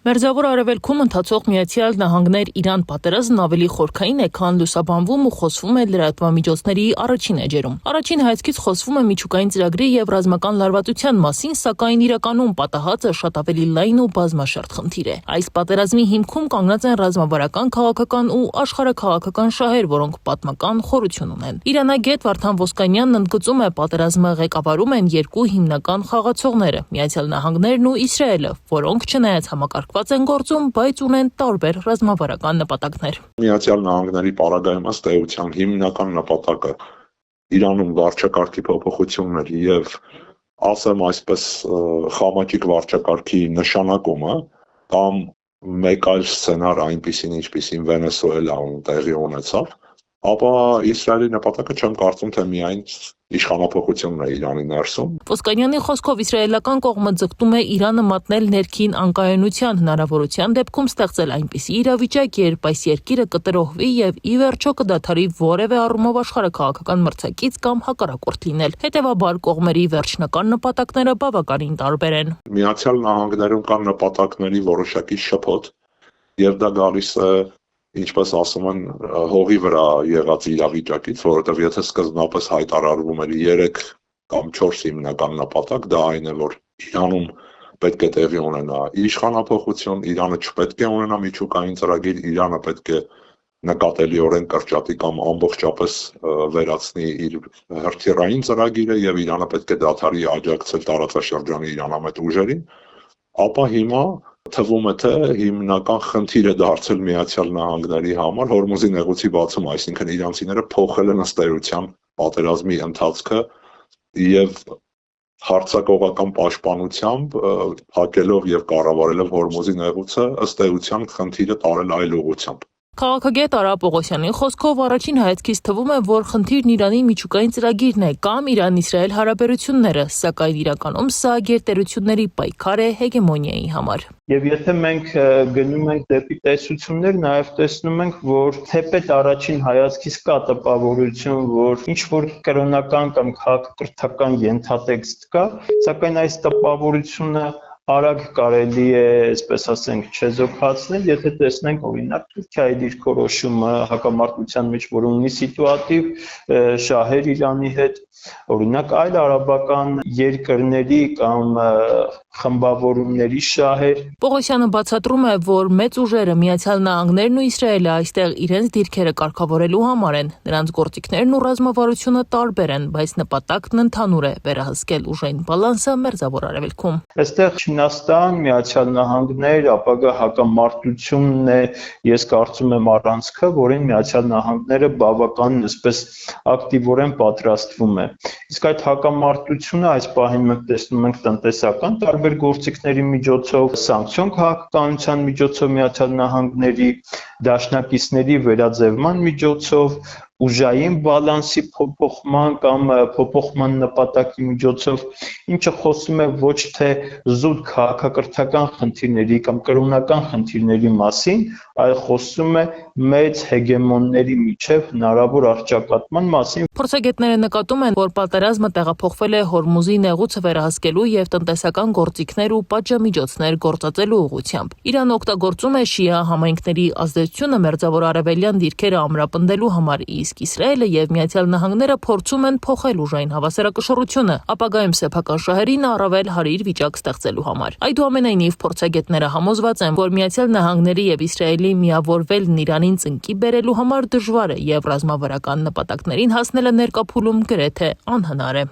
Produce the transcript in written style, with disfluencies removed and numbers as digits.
Մերձավոր Արևելքում ընթացող Միացյալ Նահանգներ-Իրան պատերազմն ավելի խորքային է, քան լուսաբանվում ու խոսվում է լրատվամիջոցների առաջին էջերում։ Առաջին հայացքից խոսվում է միջուկային ծրագրի եւ ռազմական լարվածության մասին, սակայն իրականում պատահածը շատ ավելի լայն ու բազմաշերտ խնդիր է։ Այս պատերազմի հիմքում կանգնած են ռազմավարական, քաղաքական ու աշխարհաքաղաքական շահեր, որոնք պատմական խորություն ունեն։ Իրանագետ Վարդան Ոսկանյանն ընդգծում է, պատերազմը ղեկավարում են երկու հիմնական խաղացողները՝ Միացյալ Նահանգներն ու Իսրայելը, որոնք չնայած համակարգված են գործում, բայց ունեն տարբեր ռազմավարական նպատակներ։ Միացյալ Նահանգների պարագայում ըստ էության հիմնական նպատակը Իրանում վարչակարգի փոփոխություններ եւ ասեմ այսպես խամաճիկ վարչակարգի նշանակումը կամ մեկ այլ սցենար այնպիսին ինչպիսին Վենեսուելայում տեղի ունեցավ, ապա Իսրայելի նպատակը չեմ կարծում, թե միայն իշխանափոխությունն է Իրանի ներսում։ Ոսկանյանի խոսքով իսրայելական կողմը ձգտում է Իրանը մատնել ներքին անկայունության, հնարավորության դեպքում ստեղծել այնպիսի իրավիճակ, երբ այս երկիրը կտրոհվի եւ ի վերջո կդադարի որևէ առումով աշխարհաքաղաքական մրցակից կամ հակառակորդ լինել։ Հետևաբար կողմերի վերջնական նպատակները բավականին տարբեր են։ Միացյալ Նահանգներում կան նպատակների որոշակի շփոթ, եւ դա գալիս է, ինչպես ասում են, հողի վրա եղած իրավիճակից, որովհետև եթե սկզբնապես հայտարարվում էր 3 կամ 4 հիմնական նպատակ, դա այն է, որ Իրանում պետք է տեղի ունենա իշխանափոխություն, Իրանը չպետք է ունենա միջուկային ծրագիր, Իրանը պետք է նկատելիորեն կրճատի կամ ամբողջապես վերացնի իր հրթիռային ծրագիրը եւ Իրանը պետք է դադարի աջակցել տարածաշրջանի իրանամետ ուժերին, ապա հիմա թվում է, թե հիմնական խնդիր է դարձել Միացյալ Նահանգների համար Հորմուզի նեղուցի բացումը, այսինքն իրանցիները փոխել են ըստ էության պատերազմի ընթացքը եւ հարձակողական պաշտպանությամբ հակելով եւ կառավարելով Հորմուզի նեղուցը ըստ էության խնդիրը տարել այլ ուղղությամբ։ Քաղաքագետ Արա Պողոսյանի խոսքով առաջին հայացքից թվում է, որ խնդիրն Իրանի միջուկային ծրագիրն է կամ Իրան-Իսրայել հարաբերությունները, սակայն իրականում սա գերտերությունների պայքար է հեգեմոնիայի համար։ Եվ եթե մենք գնում ենք դեպի տեսություններ, նաև տեսնում ենք, որ թեպետ առաջին հայացքից կա տպավորություն, որ ինչ-որ կրոնական կամ քաղաքակրթական ենթատեքստ կա, սակայն այս տպավորությունը արագ կարելի է, այսպես ասենք, չեզոքացնել, եթե տեսնենք օրինակ Թուրքիայի դիրքորոշումը հակամարտության մեջ, որ ունի սիտուատիվ շահեր Իրանի հետ, օրինակ այլ արաբական երկրների կամ խմբավորումների շահեր։ Պողոսյանը բացատրում է, որ մեծ ուժերը Միացյալ Նահանգներն ու Իսրայելը այստեղ իրենց դիրքերը կարգավորելու համար են, նրանց գործիքներն ու ռազմավարությունը տարբեր են, բայց նպատակն ընդհանուր է՝ վերահսկել ուժային բալանսը Մերձավոր Արևելքում։ Այստեղ Չինաստան, Միացյալ Նահանգներ, ապագա հակամարտությունն է, ես կարծում եմ առանցքը, որին Միացյալ Նահանգները բավական այսպես ակտիվորեն պատրաստվում է։ Իսկ այդ հակամարտությունը այս պահին մենք տեսնում ենք տնտեսական տարբեր գործիքների միջոցով, սանկցիոն քաղաքականության միջոցով Միացյալ Նահանգների դաշնակիցների վերաձևման միջոցով, ուժային բալանսի փոփոխման կամ փոփոխման նպատակի միջոցով, ինչը խոսում է ոչ թե զուտ քաղաքակրթական խնդիրների կամ կրոնական խնդիրների մասին, այլ խոսում է մեծ հեգեմոնների միջև հնարավոր առճակատման մասին։ Փորձագետները նկատում են, որ պատերազմը տեղափոխվել է Հորմուզի նեղուցը վերահսկելու եւ տնտեսական գործիքներ ու պատժամիջոցներ գործածելու ուղղությամբ։ Իրանը օգտագործում է շիա համայնքների ազդեցությունը մերձավոր արևելյան դիրքերը ամրապնդելու համար, իսկ Իսրայելը եւ Միացյալ Նահանգները փորձում են փոխել ուժային հավասարակշռությունը, ապագայում սեփական շահերին առավել հարիր վիճակ ստեղծելու համար։ Այդուամենայնիվ փորձագետները համոզված են, որ Միացյալ Նահանգների եւ Իսրայելի միավորվելն Իրանին ծնկի բերելու համար դժվար է եւ ռազմավարական նպատակներին հասնելը ներկա փուլում գրեթե անհնար է։